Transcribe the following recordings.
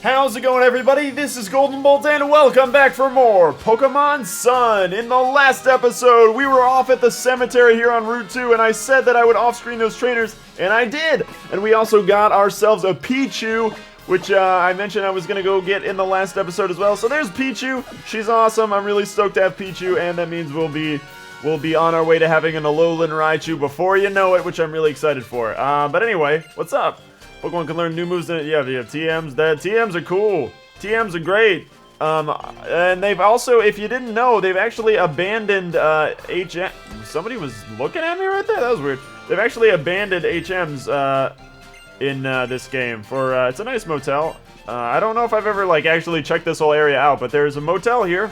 How's it going, everybody? This is GoldenBolt, and welcome back for more Pokemon Sun. In the last episode, we were off at the cemetery here on Route 2, and I said that I would off-screen those trainers, and I did! And we also got ourselves a Pichu, which I mentioned I was going to go get in the last episode as well. So there's Pichu. She's awesome. I'm really stoked to have Pichu, and that means we'll be on our way to having an Alolan Raichu before you know it, which I'm really excited for. But anyway, what's up? Pokemon can learn new moves. Yeah, they have TMs. The TMs are cool. TMs are great. And they've also, if you didn't know, they've actually abandoned HM. Somebody was looking at me right there? That was weird. They've actually abandoned HMs in this game for, it's a nice motel. I don't know if I've ever, like, actually checked this whole area out, but there's a motel here.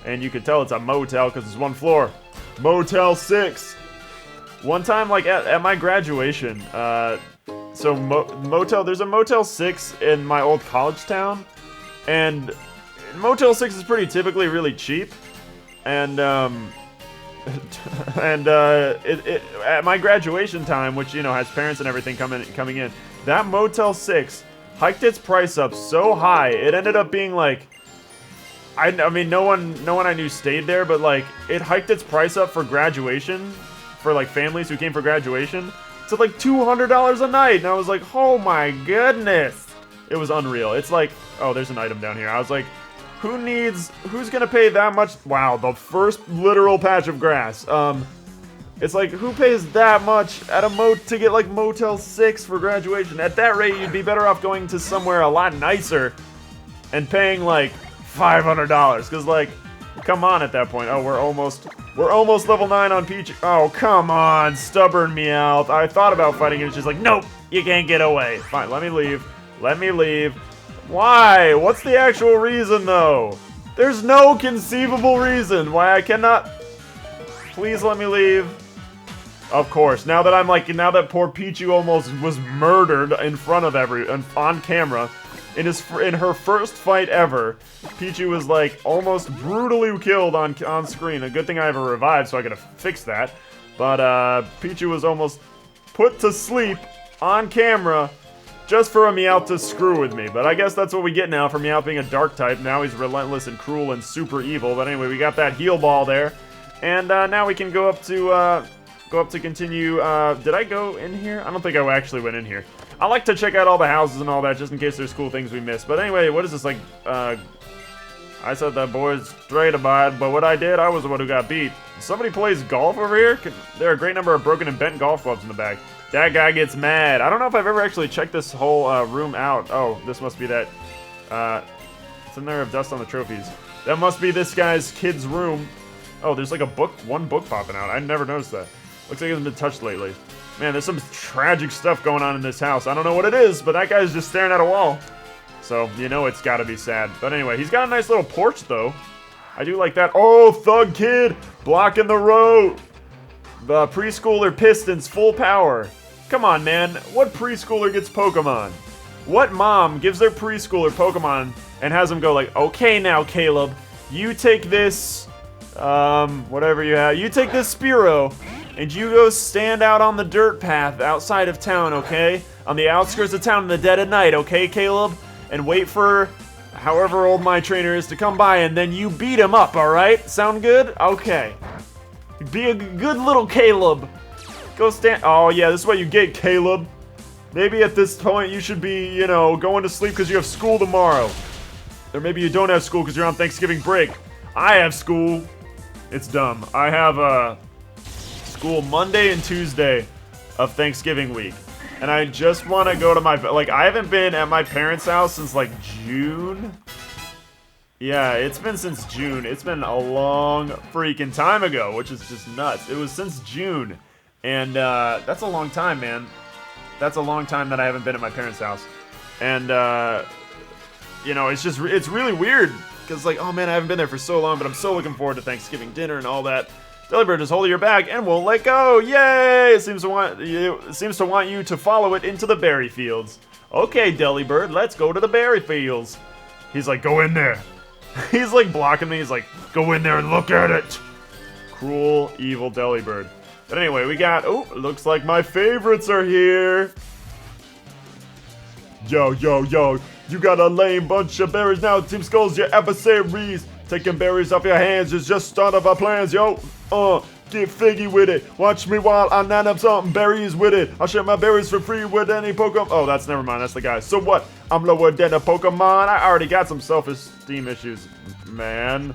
And you can tell it's a motel because it's one floor. Motel 6. One time, like, at my graduation, so there's a Motel 6 in my old college town, and Motel 6 is pretty typically really cheap, and at my graduation time, which, you know, has parents and everything coming in, that Motel 6 hiked its price up so high, it ended up being like, I mean, no one I knew stayed there, but like, it hiked its price up for graduation, for like families who came for graduation, to like $200 a night, and I was like, oh my goodness. It was unreal. It's like, oh, there's an item down here. I was like, who's gonna pay that much? Wow, the first literal patch of grass. It's like, who pays that much at to get like Motel 6 for graduation? At that rate, you'd be better off going to somewhere a lot nicer and paying like $500, because like, come on at that point. Oh, we're almost level 9 on Peach. Oh, come on, stubborn Meowth. I thought about fighting it. It's just like, nope, you can't get away. Fine, let me leave. Let me leave. Why? What's the actual reason, though? There's no conceivable reason why I cannot. Please let me leave. Of course. Now that poor Pichu almost was murdered in front of on camera. In her first fight ever, Pichu was like almost brutally killed on screen. A good thing I have a revive, so I gotta fix that. But Pichu was almost put to sleep on camera just for a Meowth to screw with me. But I guess that's what we get now for Meowth being a dark type. Now he's relentless and cruel and super evil. But anyway, we got that heal ball there, and now we can go up to continue. Did I go in here? I don't think I actually went in here. I like to check out all the houses and all that, just in case there's cool things we missed. But anyway, what is this, like, I said that boys straight abide, but what I did, I was the one who got beat. Somebody plays golf over here? There are a great number of broken and bent golf clubs in the back. That guy gets mad. I don't know if I've ever actually checked this whole room out. Oh, this must be that, it's in there of dust on the trophies. That must be this guy's kid's room. Oh, there's like one book popping out. I never noticed that. Looks like it hasn't been touched lately. Man, there's some tragic stuff going on in this house. I don't know what it is, but that guy's just staring at a wall. So, you know it's gotta be sad. But anyway, he's got a nice little porch, though. I do like that. Oh, Thug Kid! Blocking the road! The preschooler Pistons, full power. Come on, man. What preschooler gets Pokemon? What mom gives their preschooler Pokemon and has them go like, okay now, Caleb, you take this, whatever you have. You take this Spearow, and you go stand out on the dirt path outside of town, okay? On the outskirts of town in the dead of night, okay, Caleb? And wait for however old my trainer is to come by, and then you beat him up, alright? Sound good? Okay. Be a good little Caleb. Go stand. Oh, yeah, this is what you get, Caleb. Maybe at this point you should be, you know, going to sleep because you have school tomorrow. Or maybe you don't have school because you're on Thanksgiving break. I have school. It's dumb. I have, school Monday and Tuesday of Thanksgiving week, and I just want to go to my, like, I haven't been at my parents' house since like June. Yeah, it's been since June. It's been a long freaking time ago, which is just nuts. It was since June, and that's a long time, man. That's a long time that I haven't been at my parents' house, and you know, it's really weird because, like, oh man, I haven't been there for so long, but I'm so looking forward to Thanksgiving dinner and all that. Deliberd is holding your bag and won't let go. Yay! It seems to want you to follow it into the berry fields. Okay, Deliberd, let's go to the berry fields. He's like, go in there. He's like blocking me. He's like, go in there and look at it. Cruel, evil Deliberd. But anyway, we got, oh, looks like my favorites are here. Yo, yo, yo, you got a lame bunch of berries now. Team Skull's your adversaries. Taking berries off your hands is just start of our plans, yo. Get figgy with it. Watch me while I nine up something berries with it. I'll share my berries for free with any Pokemon. Oh, that's never mind. That's the guy. So what? I'm lower than a Pokemon. I already got some self-esteem issues, man.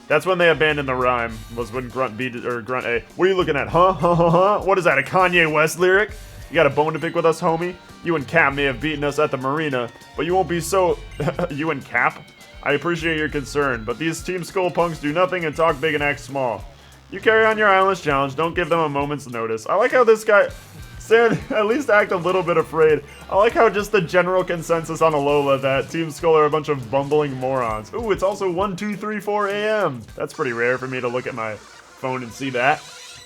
That's when they abandoned the rhyme. Was when Grunt beat it, or Grunt A. What are you looking at? Huh? Huh? Huh? Huh? What is that? A Kanye West lyric? You got a bone to pick with us, homie? You and Cap may have beaten us at the marina, but you won't be so. You and Cap? I appreciate your concern, but these Team Skull punks do nothing and talk big and act small. You carry on your island's challenge, don't give them a moment's notice. I like how this guy, Stan, at least act a little bit afraid. I like how just the general consensus on Alola that Team Skull are a bunch of bumbling morons. Ooh, it's also 1, 2, 3, 4 a.m. That's pretty rare for me to look at my phone and see that.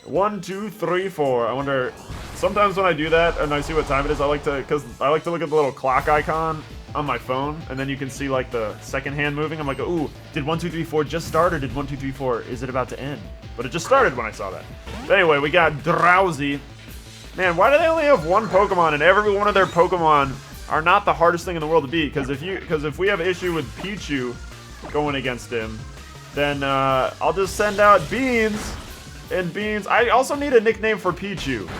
1, 2, 3, 4. I wonder, sometimes when I do that and I see what time it is, I like to look at the little clock icon on my phone, and then you can see like the second hand moving. I'm like, ooh, did 1, 2, 3, 4 just start, or did 1, 2, 3, 4, is it about to end? But it just started when I saw that. But anyway, we got Drowsy. Man, why do they only have one Pokemon, and every one of their Pokemon are not the hardest thing in the world to beat? Because if we have an issue with Pichu going against him, then I'll just send out Beans. And Beans, I also need a nickname for Pichu.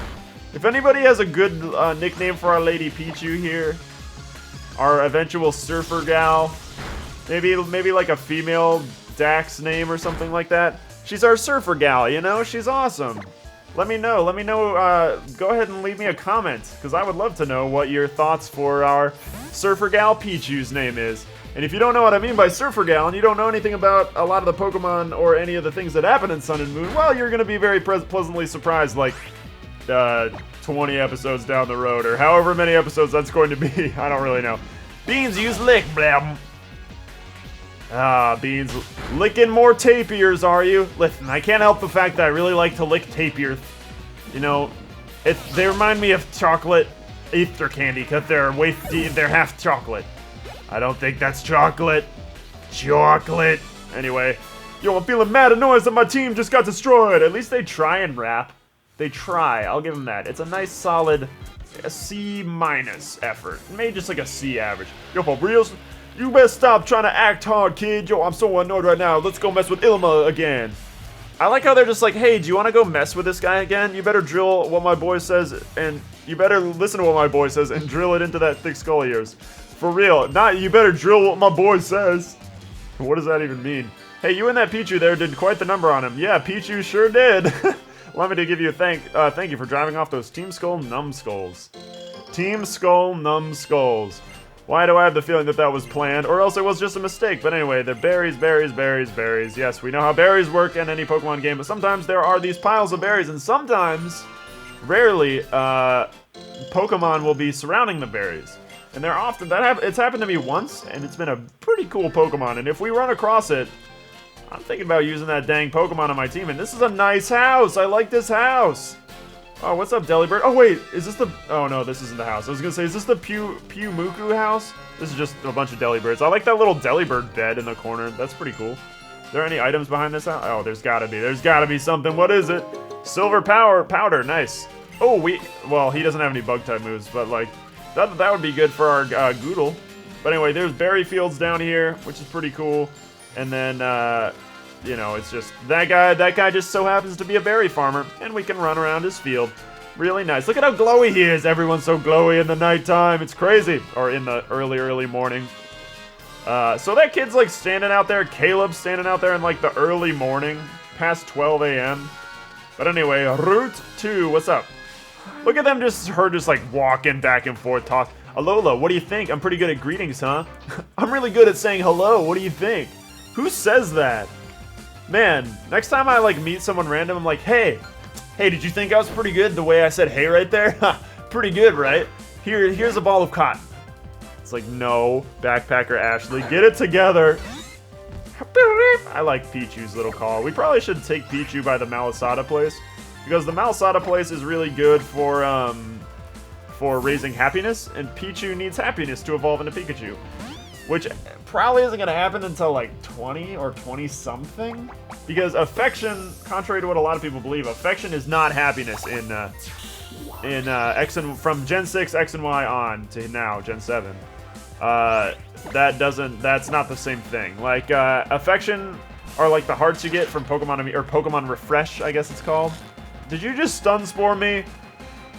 If anybody has a good nickname for our lady Pichu here, our eventual surfer gal, maybe like a female Dax name or something like that. She's our surfer gal, you know? She's awesome. Let me know. Go ahead and leave me a comment, because I would love to know what your thoughts for our surfer gal Pichu's name is. And if you don't know what I mean by surfer gal, and you don't know anything about a lot of the Pokemon or any of the things that happen in Sun and Moon, well, you're going to be very pleasantly surprised, like 20 episodes down the road, or however many episodes that's going to be. I don't really know. Beans, use lick, blam. Ah, Beans, licking more tapirs, are you? Listen, I can't help the fact that I really like to lick tapirs. You know, they remind me of chocolate Easter candy, because they're half chocolate. I don't think that's chocolate. Chocolate. Anyway, yo, I'm feeling mad annoyed that my team just got destroyed. At least they try and rap. They try. I'll give them that. It's a nice, solid C- effort. Maybe just like a C average. Yo, for reals, you better stop trying to act hard, kid. Yo, I'm so annoyed right now. Let's go mess with Ilima again. I like how they're just like, hey, do you want to go mess with this guy again? You better drill what my boy says, and you better listen to what my boy says and drill it into that thick skull of yours. For real. Not you better drill what my boy says. What does that even mean? Hey, you and that Pichu there did quite the number on him. Yeah, Pichu sure did. Allow me to give you a thank you for driving off those Team Skull numbskulls. Team Skull numbskulls. Why do I have the feeling that that was planned, or else it was just a mistake? But anyway, they're berries, berries, berries, berries. Yes, we know how berries work in any Pokemon game, but sometimes there are these piles of berries, and sometimes, rarely, Pokemon will be surrounding the berries. And they're often, it's happened to me once, and it's been a pretty cool Pokemon, and if we run across it, I'm thinking about using that dang Pokemon on my team, and this is a nice house. I like this house. Oh, what's up, Deliberd? Oh, wait, is this the... Oh, no, this isn't the house. I was gonna say, is this the Pumuku house? This is just a bunch of Delibirds. I like that little Deliberd bed in the corner. That's pretty cool. Are there any items behind this house? Oh, there's gotta be. There's gotta be something. What is it? Silver powder. Nice. Oh, well, he doesn't have any bug-type moves, but, like, that would be good for our Goodle. But anyway, there's berry fields down here, which is pretty cool. And then, you know, it's just, that guy just so happens to be a berry farmer, and we can run around his field. Really nice. Look at how glowy he is. Everyone's so glowy in the nighttime. It's crazy. Or in the early morning. So that kid's, like, standing out there. Caleb's standing out there in, like, the early morning, past 12 a.m. But anyway, Route 2, what's up? Look at them just like, walking back and forth, talk. Alola, what do you think? I'm pretty good at greetings, huh? I'm really good at saying hello. What do you think? Who says that? Man, next time I, like, meet someone random, I'm like, hey, did you think I was pretty good the way I said hey right there? Pretty good, right? Here's a ball of cotton. It's like, no, Backpacker Ashley, get it together. I like Pichu's little call. We probably should take Pichu by the Malasada place, because the Malasada place is really good for raising happiness, and Pichu needs happiness to evolve into Pikachu. Which probably isn't going to happen until, like, 20 or 20-something. Because affection, contrary to what a lot of people believe, affection is not happiness in in from Gen 6 X and Y on to now Gen 7. That's not the same thing. Like affection are like the hearts you get from Pokemon or Pokemon Refresh, I guess it's called. Did you just stun spore me?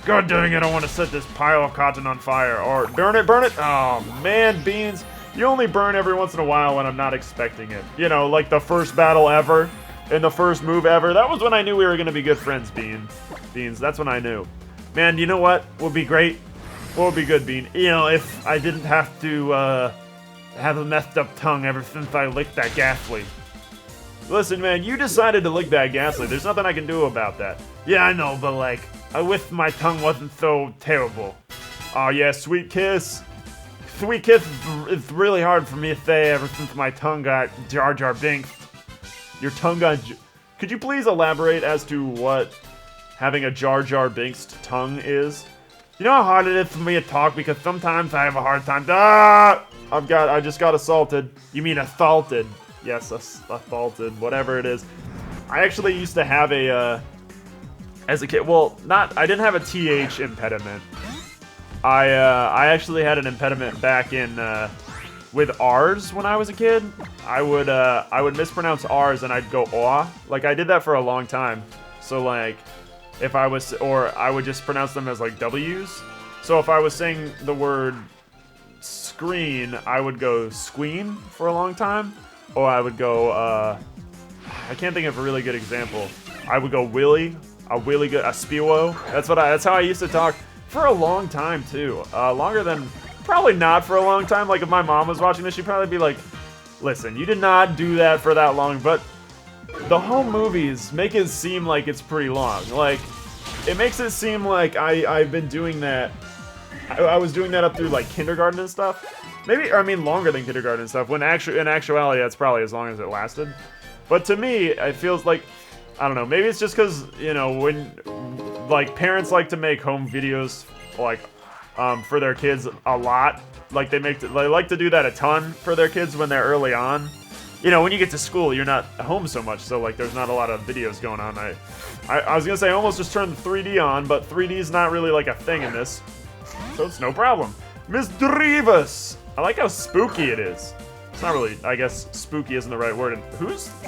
God dang it, I want to set this pile of cotton on fire. Or burn it, burn it. Oh man, Beans. You only burn every once in a while when I'm not expecting it. You know, like the first battle ever and the first move ever. That was when I knew we were going to be good friends, Beans. That's when I knew. Man, you know what would be great? What would be good, Bean? You know, if I didn't have to have a messed up tongue ever since I licked that Ghastly. Listen, man, you decided to lick that Ghastly. There's nothing I can do about that. Yeah, I know, but like, I wish my tongue wasn't so terrible. Oh yeah, Sweet Kiss. Sweet Kiss is really hard for me to say ever since my tongue got Jar Jar Binks. Your tongue got... Could you please elaborate as to what having a Jar Jar Binks tongue is? You know how hard it is for me to talk because sometimes I have a hard time... Ah! I just got assaulted. You mean assaulted. Yes, assaulted. Whatever it is. I actually used to have a... as a kid, well, I didn't have a TH impediment. I actually had an impediment back in, with R's when I was a kid. I would mispronounce R's and I'd go aw. Like, I did that for a long time. So, like, I would just pronounce them as, like, W's. So if I was saying the word screen, I would go squeen for a long time. Or I would go, I can't think of a really good example. I would go Willy. A really good, a Spewo. That's how I used to talk for a long time too. Longer than, probably not for a long time. Like if my mom was watching this, she'd probably be like, listen, you did not do that for that long, but the home movies make it seem like it's pretty long. Like, it makes it seem like I've been doing that, I was doing that up through like kindergarten and stuff. Maybe, or I mean longer than kindergarten and stuff, when in actuality that's probably as long as it lasted. But to me, it feels like, I don't know, maybe it's just because, you know, when, like, parents like to make home videos, like, for their kids a lot. Like, they like to do that a ton for their kids when they're early on. You know, when you get to school, you're not home so much, so, like, there's not a lot of videos going on. I was gonna say, I almost just turned 3D on, but 3D's not really, like, a thing in this. So it's no problem. Miss Drivas! I like how spooky it is. It's not really, I guess spooky isn't the right word.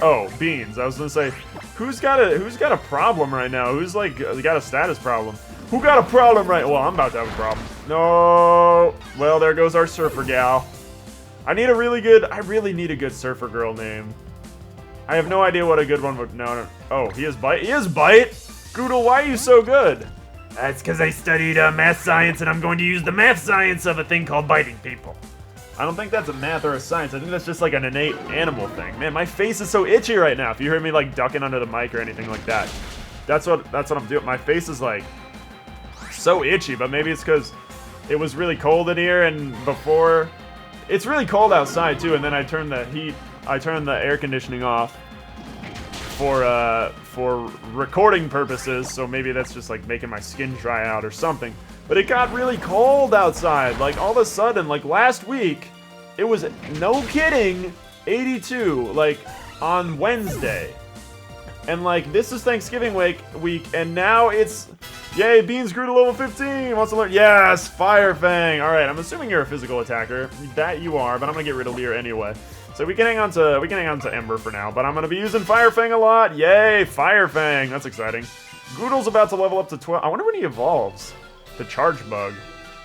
Oh, Beans. I was gonna say, who's got a problem right now? Who's like got a status problem? Who got a problem right? Well, I'm about to have a problem. No. Well, there goes our surfer gal. I really need a good surfer girl name. I have no idea what a good one would. No. Oh, he is Bite. He is Bite. Goodle, why are you so good? That's because I studied math science, and I'm going to use the math science of a thing called biting people. I don't think that's a math or a science. I think that's just like an innate animal thing. Man, my face is so itchy right now. If you heard me like ducking under the mic or anything like that, that's what I'm doing. My face is like so itchy, but maybe it's because it was really cold in here and before. It's really cold outside too, and then I turned the air conditioning off for recording purposes. So maybe that's just like making my skin dry out or something. But it got really cold outside, like all of a sudden, like last week, it was, no kidding, 82, like on Wednesday. And like, this is Thanksgiving week, and now it's, yay, Beans grew to level 15, wants to learn, yes, Fire Fang. All right, I'm assuming you're a physical attacker, that you are, but I'm gonna get rid of Leer anyway. So we can hang on to Ember for now, but I'm gonna be using Fire Fang a lot, yay, Fire Fang, that's exciting. Goodle's about to level up to 12, I wonder when he evolves. The Charge Bug,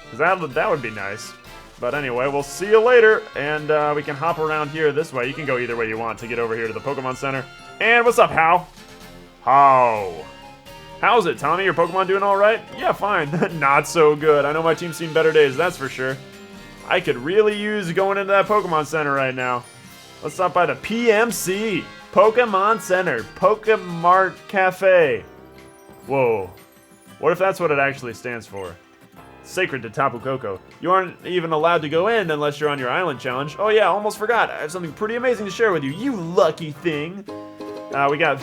because that would be nice. But anyway, we'll see you later, and we can hop around here this way. You can go either way you want to get over here to the Pokemon Center. And what's up, How? How's it, Tommy? Your Pokemon doing all right? Yeah, fine. Not so good. I know my team's seen better days, that's for sure. I could really use going into that Pokemon Center right now. Let's stop by the PMC, Pokemon Center, Pokemart Cafe. Whoa. What if that's what it actually stands for? Sacred to Tapu Koko. You aren't even allowed to go in unless you're on your island challenge. Oh yeah, almost forgot. I have something pretty amazing to share with you, you lucky thing. We got...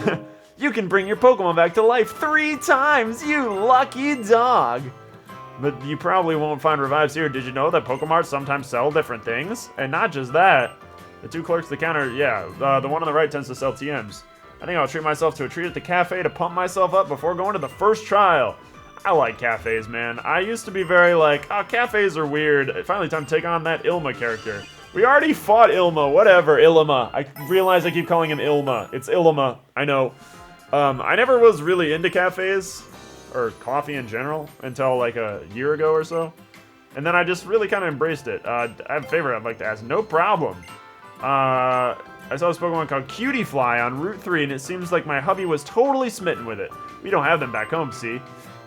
You can bring your Pokemon back to life 3 times, you lucky dog. But you probably won't find revives here. Did you know that Pokemarts sometimes sell different things? And not just that. The 2 clerks at the counter, yeah, the one on the right tends to sell TMs. I think I'll treat myself to a treat at the cafe to pump myself up before going to the first trial. I like cafes, man. I used to be very like, oh, cafes are weird. Finally time to take on that Ilima character. We already fought Ilma, whatever, Ilima. I realize I keep calling him Ilma. It's Ilima, I know. I never was really into cafes, or coffee in general, until like a year ago or so. And then I just really kind of embraced it. I have a favor I'd like to ask. No problem. I saw this Pokemon called Cutie Fly on Route 3, and it seems like my hubby was totally smitten with it. We don't have them back home, see?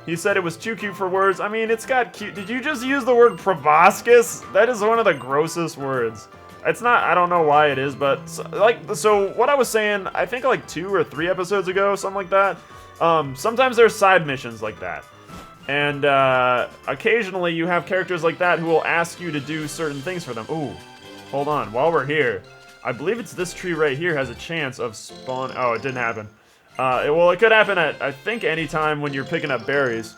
He said it was too cute for words. I mean, it's got cute. Did you just use the word proboscis? That is one of the grossest words. It's not, I don't know why it is, but so what I was saying, I think like 2 or 3 episodes ago, something like that. Sometimes there's side missions like that. And occasionally you have characters like that who will ask you to do certain things for them. Ooh, hold on, while we're here, I believe it's this tree right here has a chance of spawn. Oh, it didn't happen. Well, it could happen at, I think, any time when you're picking up berries.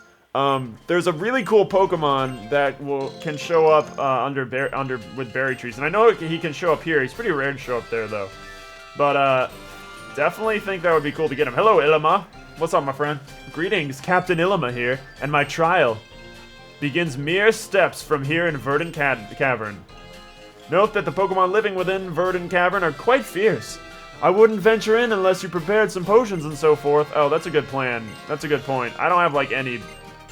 There's a really cool Pokemon that can show up with berry trees, and I know he can show up here. He's pretty rare to show up there, though. But definitely think that would be cool to get him. Hello, Ilima. What's up, my friend? Greetings, Captain Ilima here, and my trial begins mere steps from here in Verdant Cavern. Note that the Pokemon living within Verdant Cavern are quite fierce. I wouldn't venture in unless you prepared some potions and so forth. Oh, that's a good plan. That's a good point. I don't have, like, any...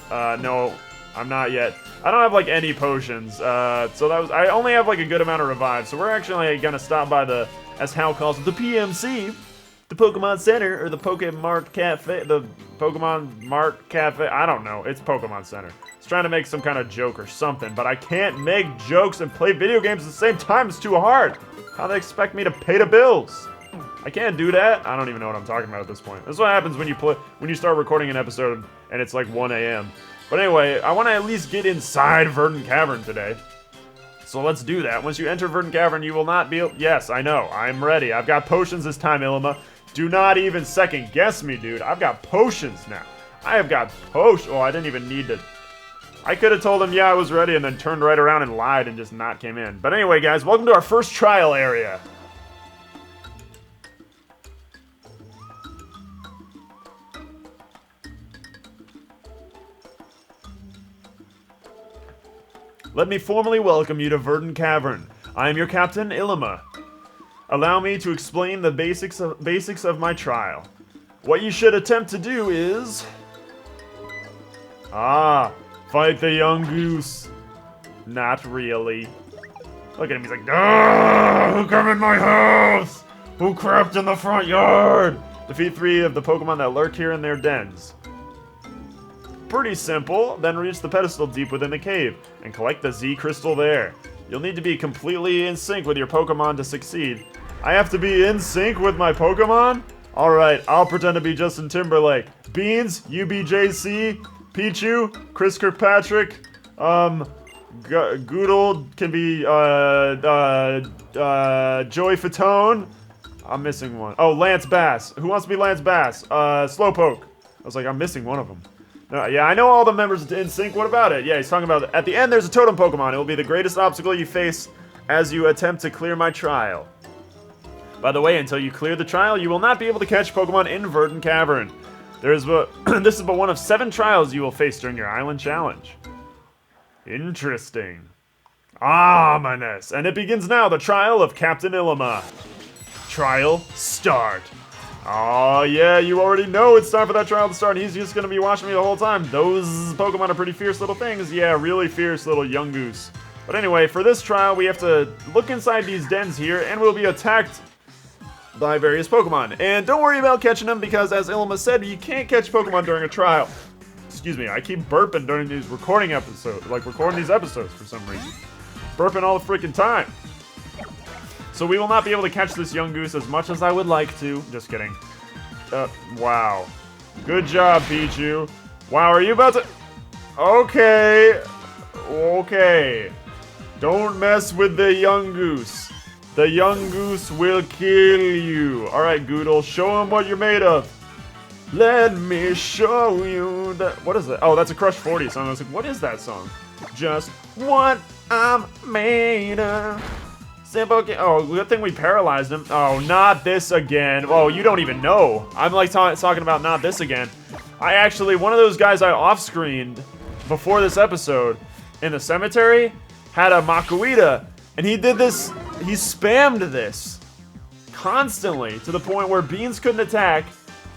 no, I'm not yet. I don't have, like, any potions. So that was... I only have, like, a good amount of revives. So we're actually gonna stop by the, as Hal calls it, the PMC. The Pokemon Center, or the Pokemon Cafe. The Pokemon Mart Cafe. I don't know. It's Pokemon Center. It's trying to make some kind of joke or something, but I can't make jokes and play video games at the same time. It's too hard. How they expect me to pay the bills? I can't do that. I don't even know what I'm talking about at this point. This is what happens when you start recording an episode and it's like 1 a.m. But anyway, I want to at least get inside Verdant Cavern today. So let's do that. Once you enter Verdant Cavern, you will not be... Yes, I know. I'm ready. I've got potions this time, Ilima. Do not even second guess me, dude. I've got potions now. I have got potions. Oh, I didn't even need to... I could have told him, yeah, I was ready, and then turned right around and lied and just not came in. But anyway, guys, welcome to our first trial area. Let me formally welcome you to Verdant Cavern. I am your Captain Ilima. Allow me to explain the basics of my trial. What you should attempt to do is... fight the young goose. Not really. Look at him, he's like, who come in my house? Who crept in the front yard? Defeat 3 of the Pokemon that lurk here in their dens. Pretty simple. Then reach the pedestal deep within the cave and collect the Z crystal there. You'll need to be completely in sync with your Pokemon to succeed. I have to be in sync with my Pokemon? Alright, I'll pretend to be Justin Timberlake. Beans, UBJC, Pichu, Chris Kirkpatrick, Goodle can be, Joey Fatone. I'm missing one. Oh, Lance Bass. Who wants to be Lance Bass? Slowpoke. I was like, I'm missing one of them. Yeah, I know all the members in sync. What about it? Yeah, he's talking about it. At the end, there's a totem Pokemon. It will be the greatest obstacle you face as you attempt to clear my trial. By the way, until you clear the trial, you will not be able to catch Pokemon in Verdant Cavern. This is but one of 7 trials you will face during your island challenge. Interesting. Ominous. And it begins now, the trial of Captain Ilima. Trial start. Oh yeah, you already know it's time for that trial to start. He's just gonna be watching me the whole time. Those Pokemon are pretty fierce little things. Yeah, really fierce little young goose. But anyway, for this trial, we have to look inside these dens here, and we'll be attacked by various Pokemon. And don't worry about catching them, because as Ilima said, you can't catch Pokemon during a trial. Excuse me, I keep burping during these recording episodes, recording these episodes for some reason. Burping all the freaking time. So we will not be able to catch this young goose as much as I would like to. Just kidding. Wow. Good job, Pichu. Wow, are you about to... Okay. Okay. Don't mess with the young goose. The young goose will kill you. Alright, Goodle, show him what you're made of. Let me show you that... What is that? Oh, that's a Crush 40 song. I was like, what is that song? Just what I'm made of. Simple. Oh, good thing we paralyzed him. Oh, not this again. Oh, you don't even know. I'm like talking about not this again. one of those guys I off-screened before this episode in the cemetery had a Makuita, and he did this, he spammed this constantly to the point where Beans couldn't attack.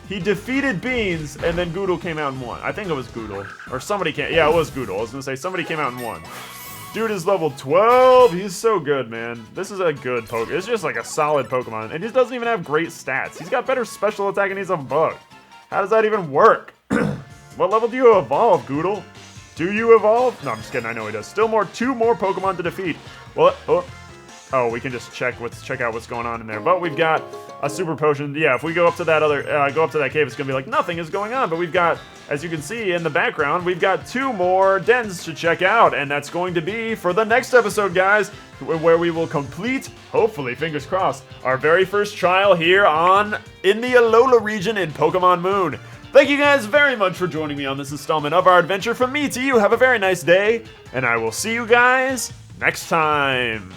He defeated Beans, and then Goodle came out and won. I think it was Goodle. Or somebody came, yeah, it was Goodle. I was gonna say, somebody came out and won. Dude is level 12. He's so good, man. This is a good Pokemon. It's just like a solid Pokemon. And he doesn't even have great stats. He's got better special attack and he's a bug. How does that even work? What level do you evolve, Goodle? Do you evolve? No, I'm just kidding. I know he does. Still two more Pokemon to defeat. Well, oh, we can just check out what's going on in there. But we've got a super potion. Yeah, if we go up to that cave, it's gonna be like nothing is going on. But we've got, as you can see in the background, we've got 2 more dens to check out, and that's going to be for the next episode, guys, where we will complete, hopefully, fingers crossed, our very first trial here in the Alola region in Pokemon Moon. Thank you guys very much for joining me on this installment of our adventure. From me to you, have a very nice day, and I will see you guys next time.